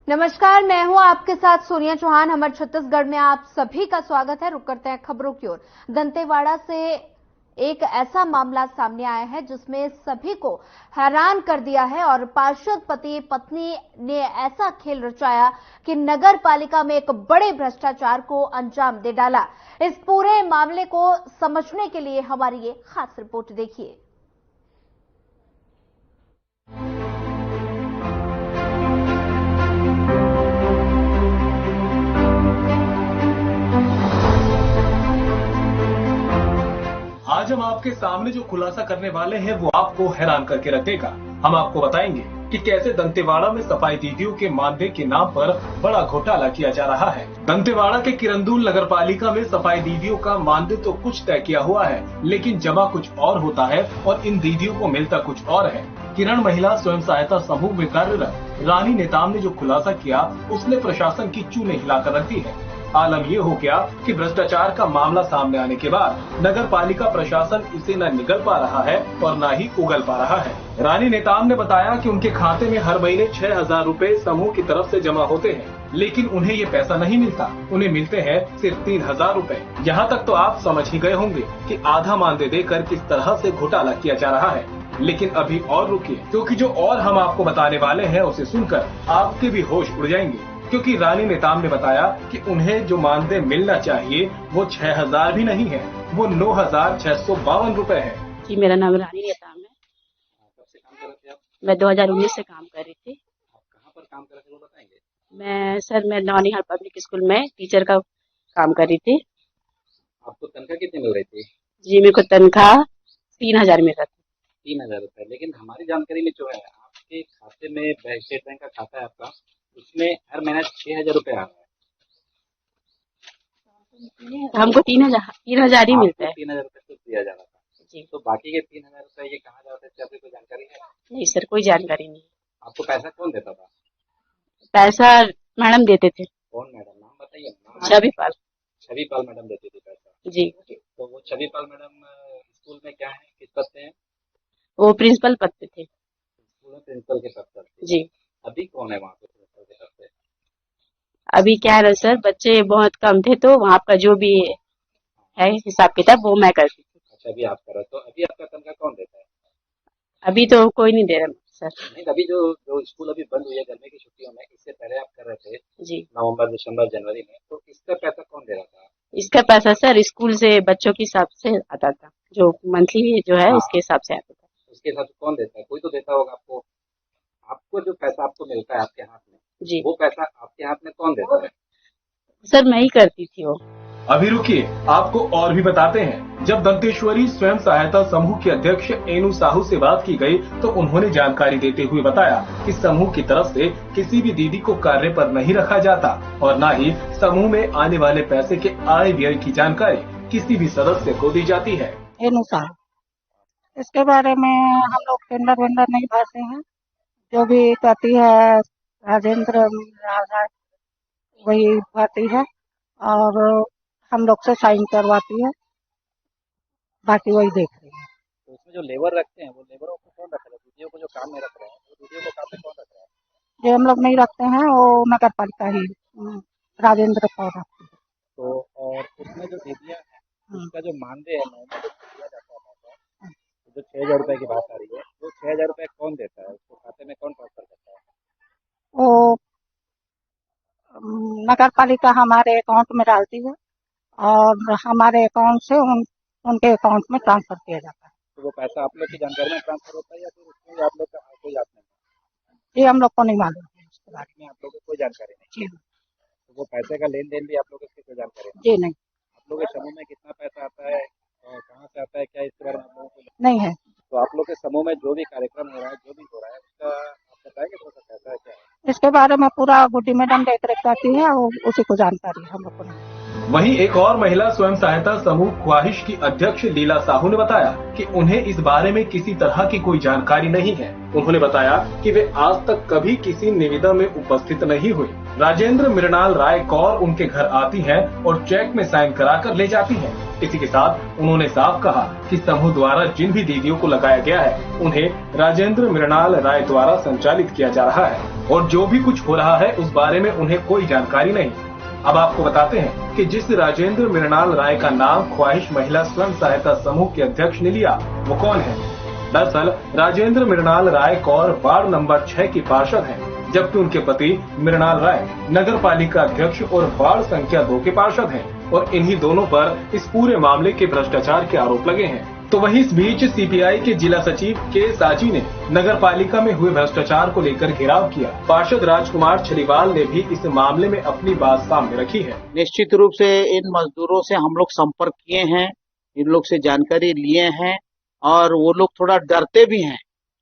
नमस्कार, मैं हूं आपके साथ सोनिया चौहान। हमर छत्तीसगढ़ में आप सभी का स्वागत है। रुक करते हैं खबरों की ओर। दंतेवाड़ा से एक ऐसा मामला सामने आया है जिसमें सभी को हैरान कर दिया है और पार्षद पति पत्नी ने ऐसा खेल रचाया कि नगर पालिका में एक बड़े भ्रष्टाचार को अंजाम दे डाला। इस पूरे मामले को समझने के लिए हमारी ये खास रिपोर्ट देखिए। आज हम आपके सामने जो खुलासा करने वाले हैं वो आपको हैरान करके रख देगा। हम आपको बताएंगे कि कैसे दंतेवाड़ा में सफाई दीदियों के मानदेय के नाम पर बड़ा घोटाला किया जा रहा है। दंतेवाड़ा के किरंदुल नगर पालिका में सफाई दीदियों का मानदेय तो कुछ तय किया हुआ है, लेकिन जमा कुछ और होता है और इन दीदियों को मिलता कुछ और है। किरण महिला स्वयं सहायता समूह में कार्यरत रानी नेताम ने जो खुलासा किया उसने प्रशासन की चूने हिलाकर रख दी है। आलम ये हो गया कि भ्रष्टाचार का मामला सामने आने के बाद नगर पालिका प्रशासन इसे न निगल पा रहा है और न ही उगल पा रहा है। रानी नेताम ने बताया कि उनके खाते में हर महीने 6,000 रुपए समूह की तरफ से जमा होते हैं, लेकिन उन्हें ये पैसा नहीं मिलता। उन्हें मिलते हैं सिर्फ 3,000 रुपए। यहाँ तक तो आप समझ ही गए होंगे कि आधा मानदेय देकर किस तरह से घोटाला किया जा रहा है। लेकिन अभी और रुकिए, क्योंकि जो और हम आपको बताने वाले हैं उसे सुनकर आपके भी होश उड़ जाएंगे। क्योंकि रानी नेताम ने बताया कि उन्हें जो मानदेय मिलना चाहिए वो 6,000 भी नहीं है, वो 9,652 रुपए है। जी, मेरा नाम रानी नेताम है। कब से काम कर रहे थे आप? मैं 2019 से काम कर रही थी। आप कहाँ पर काम कर रहे थे वो बताएंगे? मैं नौनिहाल पब्लिक स्कूल में टीचर का काम कर रही थी। आपको तनख्वाह कितनी मिल रही थी? जी, मेरे को तनख्वाह 3,000 मिल रहा था। 3,000 रुपए। लेकिन हमारी जानकारी में जो है आपके खाते में स्टेट बैंक का खाता है आपका, उसमें हर महीने 6,000 रुपए आ रहा है। हमको 3,000 ही मिलता है। 3,000 रुपए तो दिया जा रहा था जी। तो बाकी के 3,000 रुपए ये कहाँ जाते थे, आपको कोई जानकारी है? नहीं सर, कोई जानकारी नहीं। आपको पैसा कौन देता था? पैसा मैडम देते थे। कौन मैडम? नाम बताइए। छवि पाल। छवि पाल मैडम देती थी पैसा। जी। तो वो छवि पाल मैडम स्कूल में क्या है, किस पद पे है? वो प्रिंसिपल पद पे थे। स्कूल में प्रिंसिपल के पद पर थे। जी। अभी कौन है वहाँ पे प्रिंसिपल के पद पे? अभी क्या है सर, बच्चे बहुत कम थे तो वहाँ का जो भी है हिसाब किताब वो मैं करती थी। अच्छा, अभी आप कर रहे हो। तो अभी आपका तनख्वाह कौन देता है? अभी तो कोई नहीं दे रहा सर। नहीं, अभी जो जो स्कूल अभी बंद हुई है गर्मी की छुट्टियों में, इससे पहले आप कर रहे थे जी। नवंबर, दिसंबर, जनवरी में, तो इसका पैसा कौन दे रहा था? इसका पैसा सर स्कूल से बच्चों के हिसाब से आता था, जो मंथली जो है इसके हिसाब से आता था। उसके हिसाब से कौन देता है? कोई तो देता होगा आपको। आपको जो पैसा आपको मिलता है आपके हाथ में, जी। वो पैसा आपके हाथ में कौन देता है? सर मैं ही करती थी वो। अभी रुकिए, आपको और भी बताते हैं। जब दंतेश्वरी स्वयं सहायता समूह के अध्यक्ष एनू साहू से बात की गई तो उन्होंने जानकारी देते हुए बताया कि समूह की तरफ से किसी भी दीदी को कार्य पर नहीं रखा जाता और न ही समूह में आने वाले पैसे के आय व्यय की जानकारी किसी भी सदस्य को दी जाती है। एनू साहू, इसके बारे में हम लोग टेंडर वेंडर नहीं भरते हैं। जो भी करती है राजेंद्र वही भरती है और हम लोग से साइन करवाती है, बाकी वही देख रही है। तो उसमें जो लेबर रखते हैं वो लेबरों को कौन रख रहा है? दीदियों को जो काम में रख रहे हैं वो दीदियों को काम में कौन रख रहा है? जो हम लोग नहीं रखते हैं वो नगर पालिका ही राजेंद्र कौर रखती है। तो और उसमें जो दीदियाँ हैं उसका जो मानदेय है महीने को दिया जाता है, जो 6,000 रुपए की बात आ रही है, वो 6,000 रुपए कौन देता है? उसको खाते में कौन ट्रांसफर करता है? वो नगर पालिका हमारे अकाउंट में डालती है और हमारे अकाउंट से उनके अकाउंट में ट्रांसफर किया जाता है। तो वो पैसा आप लोग की जानकारी में ट्रांसफर होता है या फिर उसमें आप लोग का कोई हाथ नहीं? ये हम लोग को नहीं मालूम है इसके बारे में, आप लोग को कोई जानकारी नहीं। में। तो वो पैसे का लेन देन भी आप लोग को कोई जानकारी नहीं? जी नहीं। आप लोग के समूह में कितना पैसा आता है और कहाँ से आता है, क्या इसके बारे में आप लोगों को नहीं है। तो आप लोग के समूह में जो भी कार्यक्रम हो रहा है, जो भी हो रहा है, उसका आप बताएंगे थोड़ा सा पैसा है क्या है? इसके बारे में पूरा गुड्डी मैडम देख रेख करती है, उसी को जानकारी है, हम लोग को नहीं। वहीं एक और महिला स्वयं सहायता समूह ख्वाहिश की अध्यक्ष लीला साहू ने बताया कि उन्हें इस बारे में किसी तरह की कोई जानकारी नहीं है। उन्होंने बताया कि वे आज तक कभी किसी निविदा में उपस्थित नहीं हुई। राजेंद्र मृणाल राय कौर उनके घर आती हैं और चेक में साइन कराकर ले जाती हैं। इसी के साथ उन्होंने साफ कहा कि समूह द्वारा जिन भी दीदियों को लगाया गया है उन्हें राजेंद्र मृणाल राय द्वारा संचालित किया जा रहा है। और जो भी कुछ हो रहा है उस बारे में उन्हें कोई जानकारी नहीं। अब आपको बताते हैं कि जिस राजेंद्र मृणाल राय का नाम ख्वाहिश महिला स्वयं सहायता समूह के अध्यक्ष ने लिया वो कौन है। दरअसल राजेंद्र मृणाल राय कौर वार्ड नंबर 6 की पार्षद हैं, जबकि उनके पति मृणाल राय नगर पालिका अध्यक्ष और वार्ड संख्या 2 के पार्षद हैं और इन्हीं दोनों पर इस पूरे मामले के भ्रष्टाचार के आरोप लगे हैं। तो वहीं इस बीच सीपीआई के जिला सचिव के साजी ने नगर पालिका में हुए भ्रष्टाचार को लेकर घेराव किया। पार्षद राजकुमार छलीवाल ने भी इस मामले में अपनी बात सामने रखी है। निश्चित रूप से इन मजदूरों से हम लोग संपर्क किए हैं, इन लोग से जानकारी लिए हैं और वो लोग थोड़ा डरते भी हैं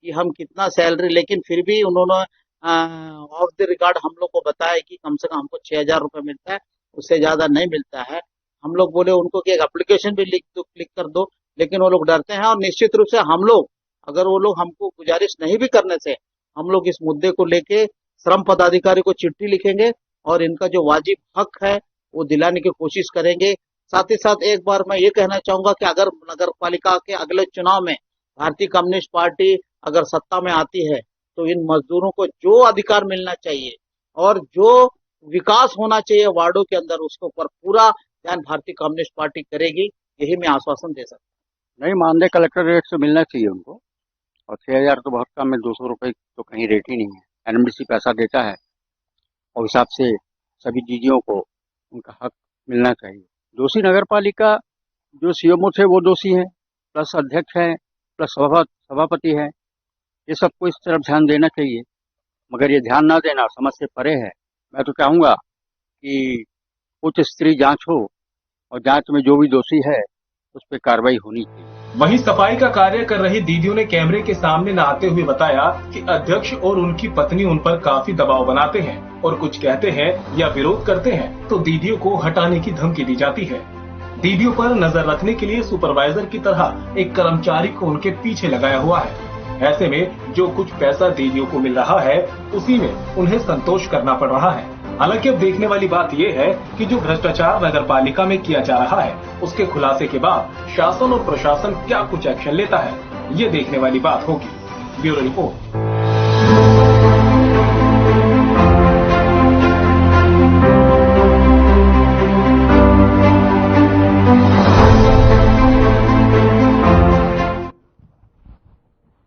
कि हम कितना सैलरी, लेकिन फिर भी उन्होंने ऑफ द रिकॉर्ड हम लोग को बताया कि कम से कम हमको 6,000 रुपए मिलता है, उससे ज्यादा नहीं मिलता है। हम लोग बोले उनको कि एक एप्लीकेशन भी क्लिक कर दो, लेकिन वो लोग डरते हैं। और निश्चित रूप से हम लोग, अगर वो लोग हमको गुजारिश नहीं भी करने से, हम लोग इस मुद्दे को लेके श्रम पदाधिकारी को चिट्ठी लिखेंगे और इनका जो वाजिब हक है वो दिलाने की कोशिश करेंगे। साथ ही साथ एक बार मैं ये कहना चाहूंगा कि अगर नगर पालिका के अगले चुनाव में भारतीय कम्युनिस्ट पार्टी अगर सत्ता में आती है तो इन मजदूरों को जो अधिकार मिलना चाहिए और जो विकास होना चाहिए वार्डों के अंदर, उसके ऊपर पूरा ध्यान भारतीय कम्युनिस्ट पार्टी करेगी, यही मैं आश्वासन दे सकता हूँ। नहीं, मानदेय कलेक्टर रेट से मिलना चाहिए उनको, और 6,000 तो बहुत कम है, 200 रुपए तो कहीं रेट ही नहीं है। एनएमडीसी पैसा देता है और हिसाब से सभी दीदियों को उनका हक मिलना चाहिए। दोषी नगर पालिका जो सीएमओ थे वो दोषी है, प्लस अध्यक्ष है, प्लस सभापति है। ये सबको इस तरफ ध्यान देना चाहिए, मगर ये ध्यान ना देना समझ से परे है। मैं तो चाहूंगा कि उच्च स्तरीय जांच हो और जांच में जो भी दोषी है उस पर कार्रवाई होनी चाहिए। वहीं सफाई का कार्य कर रही दीदियों ने कैमरे के सामने नहाते हुए बताया कि अध्यक्ष और उनकी पत्नी उन पर काफी दबाव बनाते हैं और कुछ कहते हैं या विरोध करते हैं तो दीदियों को हटाने की धमकी दी जाती है। दीदियों पर नजर रखने के लिए सुपरवाइजर की तरह एक कर्मचारी को उनके पीछे लगाया हुआ है। ऐसे में जो कुछ पैसा दीदियों को मिल रहा है उसी में उन्हें संतोष करना पड़ रहा है। हालांकि अब देखने वाली बात यह है कि जो भ्रष्टाचार नगर पालिका में किया जा रहा है उसके खुलासे के बाद शासन और प्रशासन क्या कुछ एक्शन लेता है, ये देखने वाली बात होगी। Bureau report.